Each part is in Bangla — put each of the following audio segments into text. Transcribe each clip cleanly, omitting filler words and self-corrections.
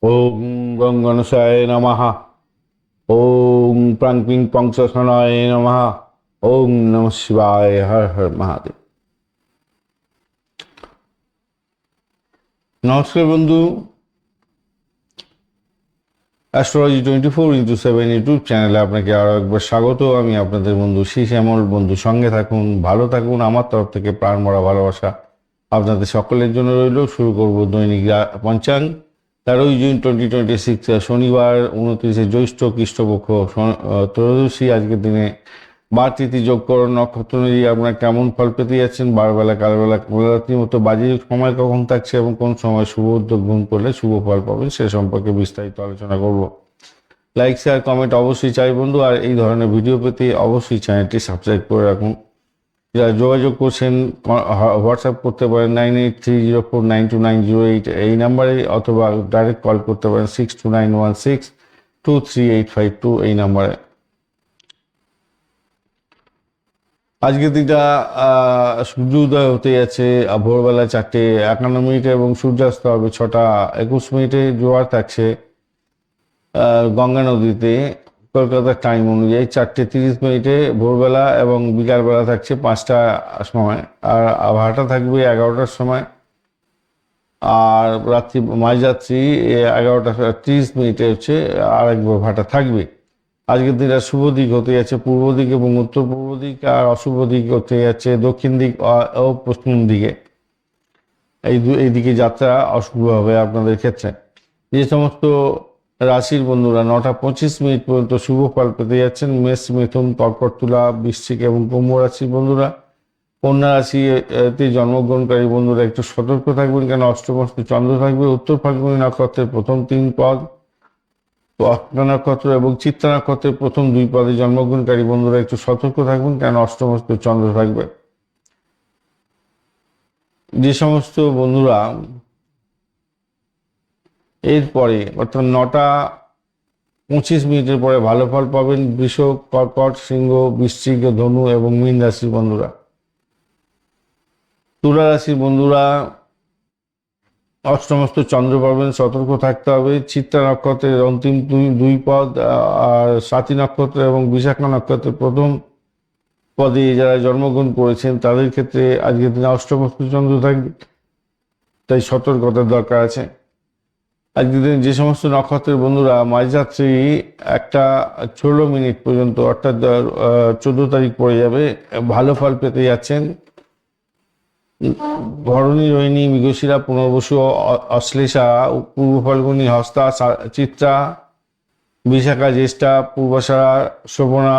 ওম গং গণেশায় নমঃ। ওম প্রাং পিং পংসনায় নমঃ। ওম নমঃ শিবায়। হর হর মহাদেব। নমস্কার বন্ধু, অ্যাস্ট্রোলজি 24x7 ইউটিউব চ্যানেলে আপনাকে আরও একবার স্বাগত। আমি আপনাদের বন্ধু শ্যামল। বন্ধু সঙ্গে থাকুন, ভালো থাকুন। আমার তরফ থেকে প্রাণ ভরা ভালোবাসা আপনাদের সকলের জন্য রইল। শুরু করব দৈনিক পঞ্চাঙ্গ। 13 জুন 2026, শনিবার, 29শে জ্যৈষ্ঠ, কৃষ্ণপক্ষ, ত্রয়োদশী। আজকের দিনে বার তিথি যোগকরণ নক্ষত্র অনুযায়ী আপনারা কেমন ফল পেতে যাচ্ছেন, বারবেলা কালবেলা কোলারাত্রির মতো বাজে সময় কখন থাকছে এবং কোন সময় শুভ উদ্যোগ গ্রহণ করলে শুভ ফল পাবেন সে সম্পর্কে বিস্তারিত আলোচনা করব। লাইক শেয়ার কমেন্ট অবশ্যই চাই বন্ধু, আর এই ধরনের ভিডিও পেতে অবশ্যই চ্যানেলটি সাবস্ক্রাইব করে রাখুন। যারা যোগাযোগ করছেন হোয়াটসঅ্যাপ করতে পারেন 9830492908 এই নাম্বারে, অথবা ডাইরেক্ট কল করতে পারেন 6291623852 এই নাম্বারে। আজকে দিনটা সূর্যোদয় হতে যাচ্ছে ভোরবেলা 4:51 এবং সূর্যাস্ত হবে 6:21। জোয়ার থাকছে গঙ্গা নদীতে কলকাতার টাইম অনুযায়ী 4:30 ভোরবেলা, এবং বিকালবেলা থাকছে 5টার সময়, আর ভাটা থাকবে 11টার সময়, আর রাত্রি মাঝরাত্রি 11:30 হচ্ছে আর একবার ভাটা থাকবে। আজকের দিনটা শুভ দিক হতে যাচ্ছে পূর্ব দিক এবং উত্তর পূর্ব দিক, আর অশুভ দিক হতে যাচ্ছে দক্ষিণ দিক ও পশ্চিম দিকে। এই দিকে যাত্রা অশুভ হবে আপনাদের ক্ষেত্রে। যে সমস্ত রাশির বন্ধুরা 9:25 পর্যন্ত শুভ ফল পেতে যাচ্ছেন, মেষ, মিথুন, কর্কট, তুলা, বৃশ্চিক এবং কুম্ভ রাশির বন্ধুরা। কন্যা রাশিতে জন্মগ্রহণকারী বন্ধুরা একটু সতর্ক থাকবেন, কেন অষ্টমস্ত চন্দ্র থাকবে। উত্তর ফাল্গুনী নক্ষত্রের প্রথম 3 পদ, অষ্টা নক্ষত্র এবং চিত্রা নক্ষত্রের প্রথম 2 পদে জন্মগ্রহণকারী বন্ধুরা একটু সতর্ক থাকবেন, কেন অষ্টমস্ত চন্দ্র থাকবে। যে সমস্ত বন্ধুরা এরপরে অর্থাৎ 9:25 পরে ভালো ফল পাবেন, বৃষ, কর্কট, সিংহ, বৃশ্চিক, ধনু এবং মীন রাশির বন্ধুরা। তুলা রাশির বন্ধুরা অষ্টমস্ত চন্দ্র পাবেন, সতর্ক থাকতে হবে। চিত্রা নক্ষত্রের অন্তিম 2 পদ, আর স্বাতী নক্ষত্র এবং বিশাখা নক্ষত্রের প্রথম পদে যারা জন্মগ্রহণ করেছেন তাদের ক্ষেত্রে আজকের দিনে অষ্টমস্ত চন্দ্র থাকবে, তাই সতর্কতার দরকার আছে। আজকের দিনে যে সমস্ত নক্ষত্রের বন্ধুরা মাঝরাত্রি 1:16 পর্যন্ত, অর্থাৎ 14 তারিখ পড়ে যাবে, ভালো ফল পেতে যাচ্ছেন। ভরণী, রোহিণী, মৃগশিরা, পুনর্বসু, অশ্লেষা, পূর্ব ফাল্গুনী, হস্তা, চিত্রা, বিশাখা, জ্যেষ্ঠা, পূর্বাষাঢ়া, শ্রবণা,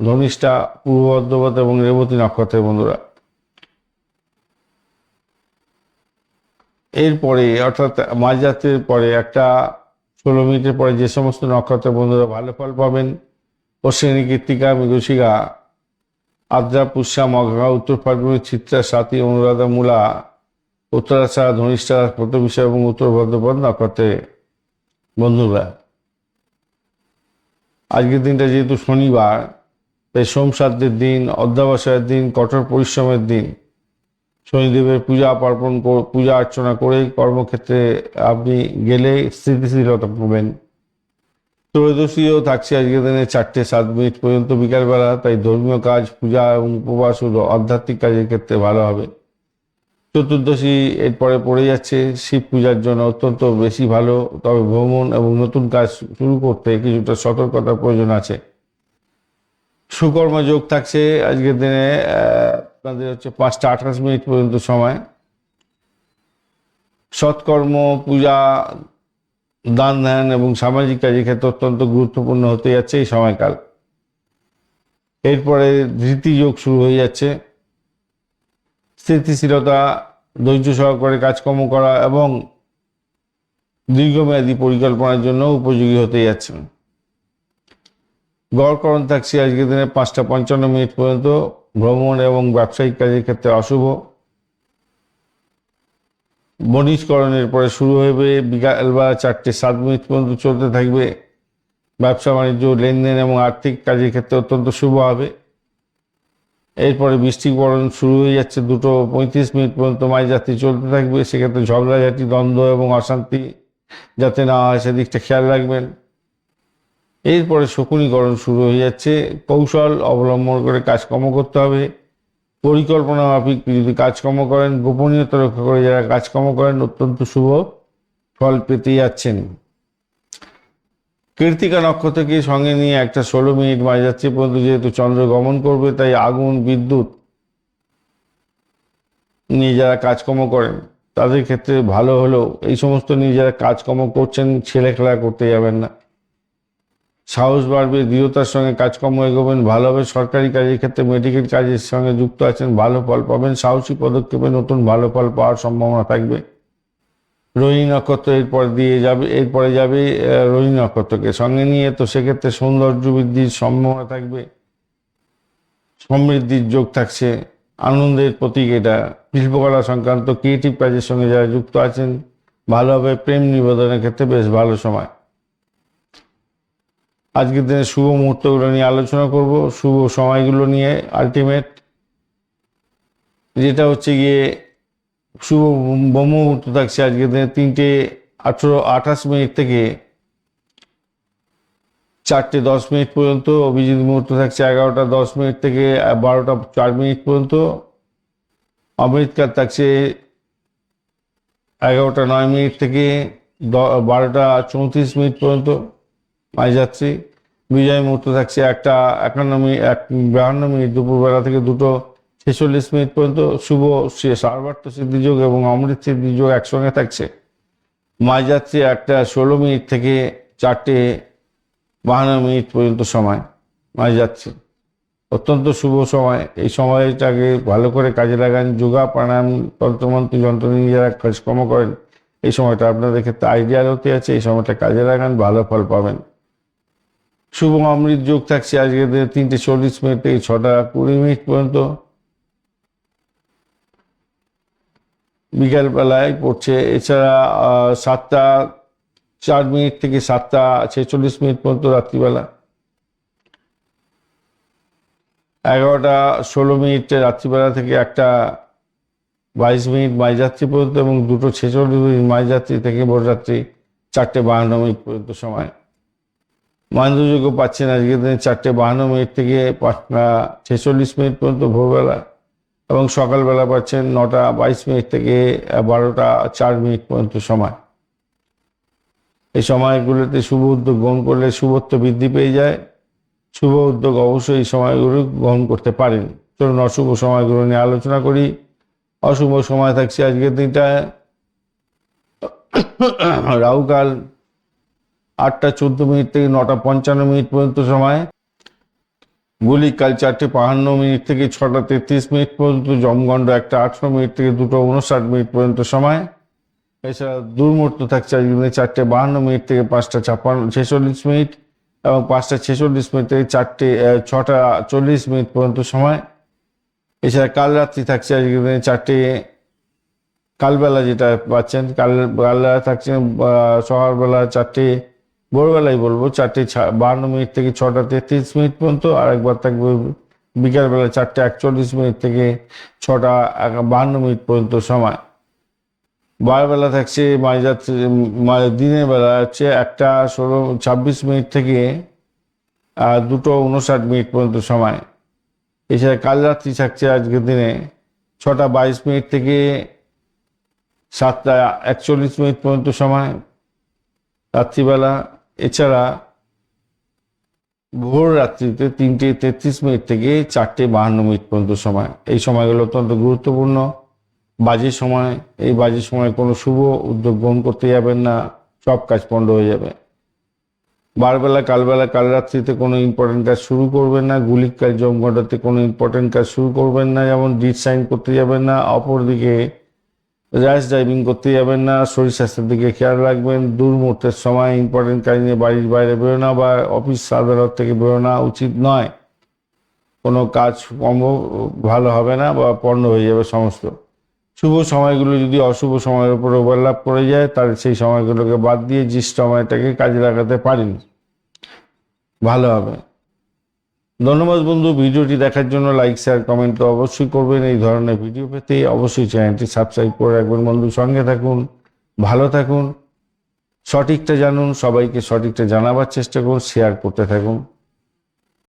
ধনিষ্ঠা, পূর্ব ভাদ্রপদ এবং রেবতী নক্ষত্রের বন্ধুরা। এরপরে অর্থাৎ মাঝরাত্রির পরে 1:16 পরে যে সমস্ত নক্ষত্রের বন্ধুরা ভালো ফল পাবেন: অশ্বিনী, কৃত্তিকা, মৃগশিরা, আদ্রা, পুষ্যা, মঘা, উত্তর ফাল্গুনী, চিত্রা, স্বাতী, অনুরাধা, মূলা, উত্তরাষাঢ়া, ধনিষ্ঠা, প্রথমিশা এবং উত্তর ভাদ্রপদ নক্ষত্রের বন্ধুরা। আজকের দিনটা যেহেতু শনিবার, তাই সোমশ্রাদ্ধের দিন, অধ্যবসায়ের দিন, কঠোর পরিশ্রমের দিন। শনিদেবের পূজা অর্চনা করে কর্মক্ষেত্রে আপনি গেলে স্থিতিশীলতা পাবেন। ত্রয়োদশীও থাকছে আজকের দিনে 4:07 পর্যন্ত বিকালবেলা, তাই ধর্মীয় কাজ, পূজা এবং উপবাস ও আধ্যাত্মিক কাজের ক্ষেত্রে ভালো হবে। চতুর্দশী এরপরে পড়ে যাচ্ছে শিব পূজার জন্য অত্যন্ত বেশি ভালো, তবে ভ্রমণ এবং নতুন কাজ শুরু করতে কিছুটা সতর্কতার প্রয়োজন আছে। সুকর্ম যোগ থাকছে আজকের দিনে আপনাদের হচ্ছে 5:28 পর্যন্ত সময়। সৎকর্ম, পূজা, দান ধ্যান এবং সামাজিক কাজের ক্ষেত্রে অত্যন্ত গুরুত্বপূর্ণ হতে যাচ্ছে এই সময়কাল। এরপরে ধৃতি যোগ শুরু হয়ে যাচ্ছে। স্থিতিশীলতা, ধৈর্য সহকারে কাজকর্ম করা এবং দীর্ঘমেয়াদী পরিকল্পনার জন্য উপযোগী হতে যাচ্ছে। গড়করণ থাকছে আজকের দিনে 5:55 পর্যন্ত, ভ্রমণ এবং ব্যবসায়িক কাজের ক্ষেত্রে অশুভ। বণিজকরণের পরে শুরু হবে বিকালবেলা 4:07 পর্যন্ত চলতে থাকবে। ব্যবসা বাণিজ্য, লেনদেন এবং আর্থিক কাজের ক্ষেত্রে অত্যন্ত শুভ হবে। এরপরে বৃষ্টিকরণ শুরু হয়ে যাচ্ছে 2:35 পর্যন্ত, মাঝরাত্রি চলতে থাকবে। সেক্ষেত্রে ঝগড়াঝাটি, দ্বন্দ্ব এবং অশান্তি যাতে না হয় সেদিকটা খেয়াল রাখবেন। এরপরে শকুনীকরণ শুরু হয়ে যাচ্ছে। কৌশল অবলম্বন করে কাজকর্ম করতে হবে। পরিকল্পনা মাফিক যদি কাজকর্ম করেন, গোপনীয়তা রক্ষা করে যারা কাজকর্ম করেন, অত্যন্ত শুভ ফল পেতে যাচ্ছেন। কৃত্তিকা নক্ষত্রকে সঙ্গে নিয়ে একটা 16 মিনিট মাঝরাত্রি পর্যন্ত যেহেতু চন্দ্র গমন করবে, তাই আগুন বিদ্যুৎ নিয়ে যারা কাজকর্ম করেন তাদের ক্ষেত্রে ভালো হলেও এই সমস্ত নিয়ে যারা কাজকর্ম করছেন ছেলেখেলা করতে যাবেন না। সাহস বাড়বে, দৃঢ়তার সঙ্গে কাজকর্ম এগোবেন, ভালো হবে। সরকারি কাজের ক্ষেত্রে মেডিকেল কাজের সঙ্গে যুক্ত আছেন, ভালো ফল পাবেন। সাহসী পদক্ষেপে নতুন ভালো ফল পাওয়ার সম্ভাবনা থাকবে। রোহিণী নক্ষত্র এরপরে যাবে রোহিণী নক্ষত্রকে সঙ্গে নিয়ে, তো সেক্ষেত্রে সৌন্দর্য বৃদ্ধির সম্ভাবনা থাকবে, সমৃদ্ধির যোগ থাকছে, আনন্দের প্রতীক এটা। শিল্পকলা সংক্রান্ত ক্রিয়েটিভ কাজের সঙ্গে যারা যুক্ত আছেন ভালো হবে। প্রেম নিবেদনের ক্ষেত্রে বেশ ভালো সময়। আজকের দিনে শুভ মুহূর্তগুলো নিয়ে আলোচনা করব, শুভ সময়গুলো নিয়ে। আলটিমেট যেটা হচ্ছে গিয়ে শুভ ব্রহ্ম মুহূর্ত থাকছে আজকের দিনে 3:28 থেকে 4:10 পর্যন্ত। অভিজিৎ মুহূর্ত থাকছে 11:10 থেকে 12:04 পর্যন্ত। অমৃতকাল থাকছে 11:09 থেকে 12:34 পর্যন্ত মাঝরাত্রি। বিজয় মুহূর্ত থাকছে 1:52 দুপুরবেলা থেকে 2:46 পর্যন্ত। শুভ সার্বার্থ সিদ্ধিযোগ এবং অমৃত সিদ্ধিযোগ একসঙ্গে থাকছে মাঝরাত্রি 1:16 থেকে 4:52 পর্যন্ত সময় মাঝরাত্রি। অত্যন্ত শুভ সময়। এই সময়টাকে ভালো করে কাজে লাগান। যোগা, প্রাণায়াম, তন্ত্রমন্ত্র, যন্ত্র নিয়ে যারা কাজকর্ম করেন এই সময়টা আপনাদের ক্ষেত্রে আইডিয়াল হতে আছে। এই সময়টা কাজে লাগান, ভালো ফল পাবেন। শুভ অমৃত যোগ থাকছে আজকের দিনে 3:40 থেকে 6:20 পর্যন্ত বিকালবেলায় পড়ছে। এছাড়া 7:04 থেকে 7:46 পর্যন্ত রাত্রিবেলা। 11:16 রাত্রিবেলা থেকে 1:22 মাঝরাত্রি পর্যন্ত এবং 2:46 মাঝরাত্রি থেকে ভোররাত্রি 4:52 পর্যন্ত সময়। মাহেন্দ্রযোগ্য পাচ্ছেন আজকের দিনে 4:52 থেকে 5:46 পর্যন্ত ভোরবেলা, এবং সকালবেলা পাচ্ছেন 9:22 থেকে 12:04 পর্যন্ত সময়। এই সময়গুলোতে শুভ উদ্যোগ গ্রহণ করলে শুভত্ব বৃদ্ধি পেয়ে যায়। শুভ উদ্যোগ অবশ্যই এই সময়গুলো গ্রহণ করতে পারেন। চলুন অশুভ সময়গুলো নিয়ে আলোচনা করি। অশুভ সময় থাকছে আজকের দিনটায় রাহুকাল 8:14 থেকে 9:55 পর্যন্ত সময়। গুলিকাল 4:52 থেকে 6:33 পর্যন্ত। যমগণ্ড 1:18 থেকে 2:59 পর্যন্ত সময়। এছাড়া দুর্মুহূর্ত থাকছে আজকের দিনে 4:52 থেকে 5:46 এবং 5:46 থেকে 6:40 পর্যন্ত সময়। এছাড়া কাল রাত্রি থাকছে আজকের দিনে কালবেলা যেটা পাচ্ছেন কালবেলা থাকছে সকালবেলা ভোরবেলায় বলবো 4:52 থেকে 6:33 পর্যন্ত। আর একবার থাকবে বিকালবেলা 4:41 থেকে 6:52 পর্যন্ত সময়। বারবেলা থাকছে মাঝরাত্রি, দিনের বেলা হচ্ছে 1:26 থেকে 2:59 পর্যন্ত সময়। এছাড়া কাল রাত্রি থাকছে আজকের দিনে 6:22 থেকে 7:41 পর্যন্ত সময় রাত্রিবেলা। এছাড়া ভোর রাত্রিতে 3:33 থেকে 4:52 পর্যন্ত সময়। এই সময়গুলো অত্যন্ত গুরুত্বপূর্ণ বাজে সময়। এই বাজে সময় কোনো শুভ উদ্যোগ গ্রহণ করতে যাবেন না, সব কাজ পণ্ড হয়ে যাবে। বারবেলা কাল রাত্রিতে কোনো ইম্পর্টেন্ট কাজ শুরু করবেন না। গুলিকাল যমগণ্ডতে কোনো ইম্পর্টেন্ট কাজ শুরু করবেন না, যেমন ডিড সাইন করতে যাবেন না। অপরদিকে র্যাশ ড্রাইভিং করতে যাবেন না। শরীর স্বাস্থ্যের দিকে খেয়াল রাখবেন। দুর্মুহূর্তের সময় ইম্পর্টেন্ট কাজ নিয়ে বাড়ির বাইরে বেরোনা বা অফিস আদালত থেকে বেরোনা উচিত নয়। কোনো কাজ ভালো হবে না বা পণ্ড হয়ে যাবে সমস্ত। শুভ সময়গুলো যদি অশুভ সময়ের উপর ওভারল্যাপ করে যায় তাহলে সেই সময়গুলোকে বাদ দিয়ে যে সময়টাকে কাজে লাগাতে পারেন ভালো হবে। ধন্যবাদ বন্ধু, ভিডিওটি দেখার জন্য। লাইক, শেয়ার, কমেন্ট তো অবশ্যই করবেন। এই ধরনের ভিডিও পেতে অবশ্যই চ্যানেলটি সাবস্ক্রাইব করে রাখবেন বন্ধু। সঙ্গে থাকুন, ভালো থাকুন, সঠিকটা জানুন, সবাইকে সঠিকটা জানাবার চেষ্টা করুন, শেয়ার করতে থাকুন।